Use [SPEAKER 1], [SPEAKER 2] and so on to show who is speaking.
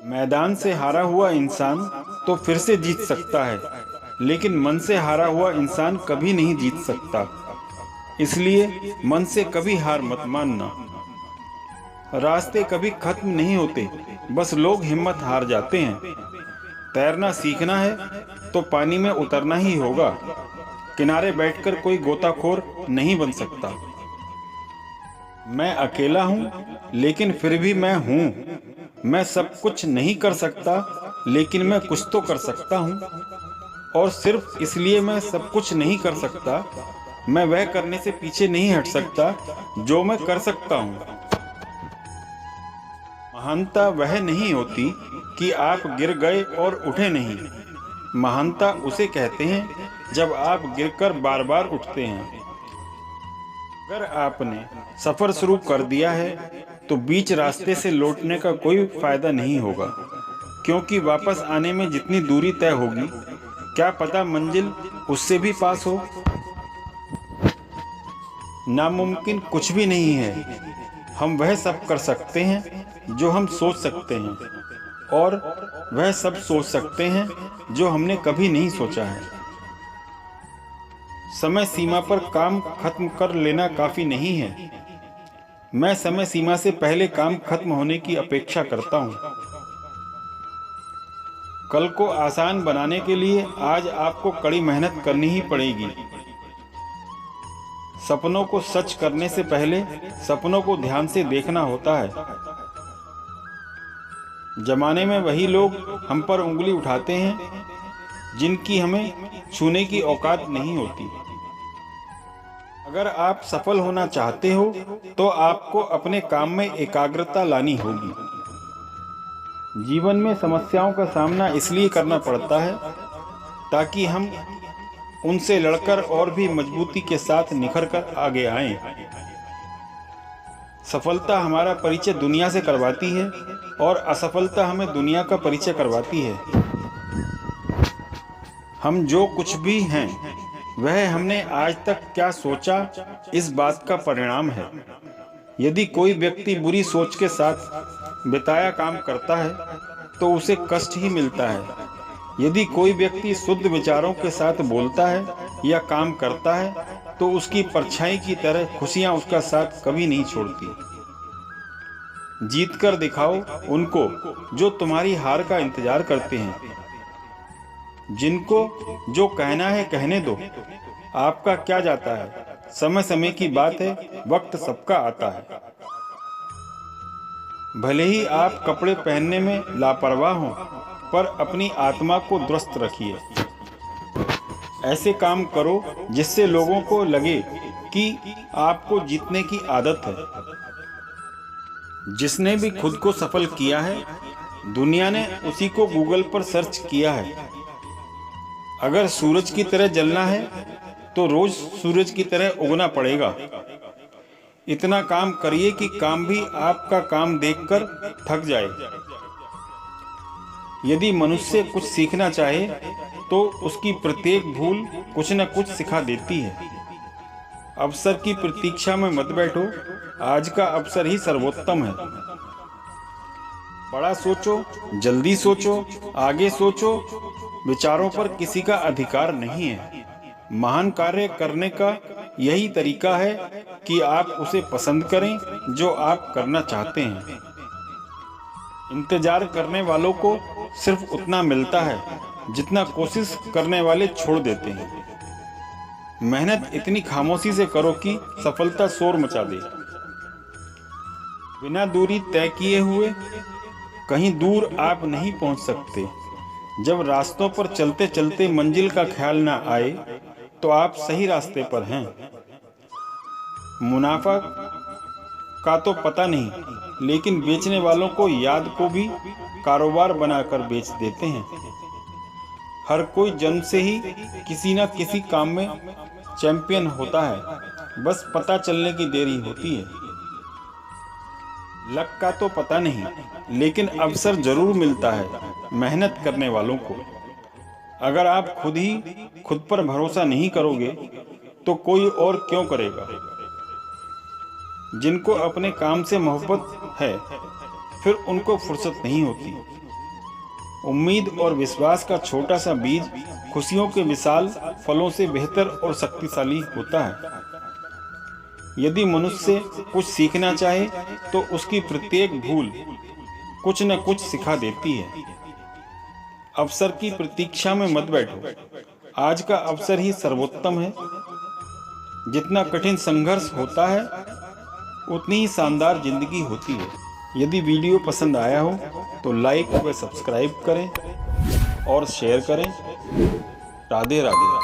[SPEAKER 1] मैदान से हारा हुआ इंसान तो फिर से जीत सकता है, लेकिन मन से हारा हुआ इंसान कभी नहीं जीत सकता। इसलिए मन से कभी हार मत मानना। रास्ते कभी खत्म नहीं होते, बस लोग हिम्मत हार जाते हैं। तैरना सीखना है तो पानी में उतरना ही होगा। किनारे बैठकर कोई गोताखोर नहीं बन सकता। मैं अकेला हूँ, लेकिन फिर भी मैं हूँ। मैं सब कुछ नहीं कर सकता, लेकिन मैं कुछ तो कर सकता हूँ। और सिर्फ इसलिए मैं सब कुछ नहीं कर सकता, मैं वह करने से पीछे नहीं हट सकता जो मैं कर सकता हूँ। महानता वह नहीं होती कि आप गिर गए और उठे नहीं। महानता उसे कहते हैं जब आप गिरकर बार बार उठते हैं। अगर आपने सफर शुरू कर दिया है तो बीच रास्ते से लौटने का कोई फायदा नहीं होगा, क्योंकि वापस आने में जितनी दूरी तय होगी, क्या पता मंजिल उससे भी पास हो। नामुमकिन कुछ भी नहीं है। हम वह सब कर सकते हैं जो हम सोच सकते हैं, और वह सब सोच सकते हैं जो हमने कभी नहीं सोचा है। समय सीमा पर काम खत्म कर लेना काफी नहीं है। मैं समय सीमा से पहले काम खत्म होने की अपेक्षा करता हूँ। कल को आसान बनाने के लिए आज आपको कड़ी मेहनत करनी ही पड़ेगी। सपनों को सच करने से पहले सपनों को ध्यान से देखना होता है। जमाने में वही लोग हम पर उंगली उठाते हैं जिनकी हमें छूने की औकात नहीं होती। अगर आप सफल होना चाहते हो तो आपको अपने काम में एकाग्रता लानी होगी। जीवन में समस्याओं का सामना इसलिए करना पड़ता है ताकि हम उनसे लड़कर और भी मजबूती के साथ निखर कर आगे आएं। सफलता हमारा परिचय दुनिया से करवाती है और असफलता हमें दुनिया का परिचय करवाती है। हम जो कुछ भी हैं वह हमने आज तक क्या सोचा, इस बात का परिणाम है। यदि कोई व्यक्ति बुरी सोच के साथ बिताया काम करता है तो उसे कष्ट ही मिलता है। यदि कोई व्यक्ति शुद्ध विचारों के साथ बोलता है या काम करता है तो उसकी परछाई की तरह खुशियां उसका साथ कभी नहीं छोड़ती। जीत कर दिखाओ उनको जो तुम्हारी हार का इंतजार करते हैं। जिनको जो कहना है कहने दो, आपका क्या जाता है। समय समय की बात है, वक्त सबका आता है। भले ही आप कपड़े पहनने में लापरवाह हों, पर अपनी आत्मा को दुरुस्त रखिए। ऐसे काम करो जिससे लोगों को लगे कि आपको जीतने की आदत है। जिसने भी खुद को सफल किया है, दुनिया ने उसी को गूगल पर सर्च किया है। अगर सूरज की तरह जलना है तो रोज सूरज की तरह उगना पड़ेगा। इतना काम करिए कि काम भी आपका काम देखकर थक जाए। यदि मनुष्य कुछ सीखना चाहे तो उसकी प्रत्येक भूल कुछ न कुछ सिखा देती है। अवसर की प्रतीक्षा में मत बैठो, आज का अवसर ही सर्वोत्तम है। बड़ा सोचो, जल्दी सोचो, आगे सोचो। विचारों पर किसी का अधिकार नहीं है। महान कार्य करने का यही तरीका है कि आप उसे पसंद करें जो आप करना चाहते हैं। इंतजार करने वालों को सिर्फ उतना मिलता है जितना कोशिश करने वाले छोड़ देते हैं। मेहनत इतनी खामोशी से करो कि सफलता शोर मचा दे। बिना दूरी तय किए हुए कहीं दूर आप नहीं पहुंच सकते। जब रास्तों पर चलते चलते मंजिल का ख्याल ना आए तो आप सही रास्ते पर हैं। मुनाफा का तो पता नहीं, लेकिन बेचने वालों को याद को भी कारोबार बनाकर बेच देते हैं। हर कोई जन्म से ही किसी न किसी काम में चैंपियन होता है, बस पता चलने की देरी होती है। लक का तो पता नहीं, लेकिन अवसर जरूर मिलता है मेहनत करने वालों को। अगर आप खुद पर भरोसा नहीं करोगे तो कोई और क्यों करेगा। जिनको अपने काम से मोहब्बत है, फिर उनको फुर्सत नहीं होती। उम्मीद और विश्वास का छोटा सा बीज खुशियों के विशाल फलों से बेहतर और शक्तिशाली होता है। यदि मनुष्य कुछ सीखना चाहे तो उसकी प्रत्येक भूल कुछ न कुछ सिखा देती है। अवसर की प्रतीक्षा में मत बैठो, आज का अवसर ही सर्वोत्तम है। जितना कठिन संघर्ष होता है उतनी ही शानदार जिंदगी होती है। यदि वीडियो पसंद आया हो तो लाइक व सब्सक्राइब करें और शेयर करें। राधे राधे।